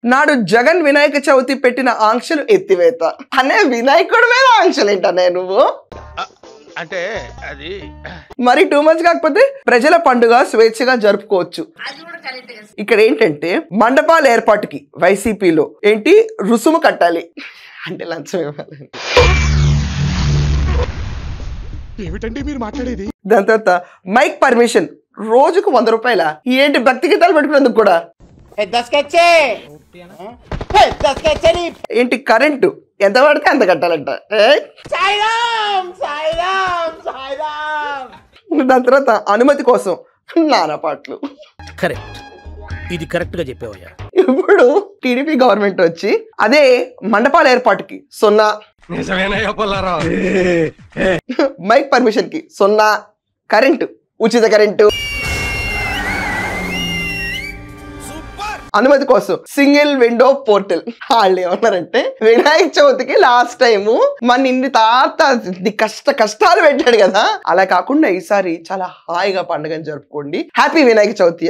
నాడు జగన్ వినాయక చవితి పెట్టిన ఆంక్షలు ఎత్తివేత. అనే వినాయకుడి మీద ఆంక్షలు ఏంటనే నువ్వు? అంటే అది మరి 2 months కాకపోతే ప్రజల పండుగ స్వేచ్ఛగా జరుపుకోవచ్చు. ఇక్కడ ఏంటంటే మండపాల ఏర్పాటుకి వైసీపీలో ఏంటి రుసుము కట్టాలి అంటే లంచం ఇవ్వాలి. ఏమిటండి మీరు మాట్లాడేది? దాని తర్వాత మైక్ పర్మిషన్ రోజుకు 100 రూపాయల. ఏంటి భక్తి గీతాలు పెట్టుకునేందుకు కూడా? ఏంటి కరెంటు ఎంత పడితే అంత కట్టాలంట. దాని తర్వాత అనుమతి కోసం నానా పాటలు. కరెక్ట్, ఇది కరెక్ట్ గా చెప్పావయ్యా. ఇప్పుడు టీడీపీ గవర్నమెంట్ వచ్చి అదే మండపాల ఏర్పాటుకి 0, మైక్ పర్మిషన్ కి 0, కరెంటు ఉచిత కరెంటు, అనుమతి కోసం సింగిల్ విండో పోర్టల్. వాళ్ళు ఏమన్నారంటే వినాయక చవితికి లాస్ట్ టైము మన ఇన్ని కష్టాలు పెట్టాడు కదా, అలా కాకుండా ఈసారి చాలా హాయిగా పండుగను జరుపుకోండి. హ్యాపీ వినాయక చవితి.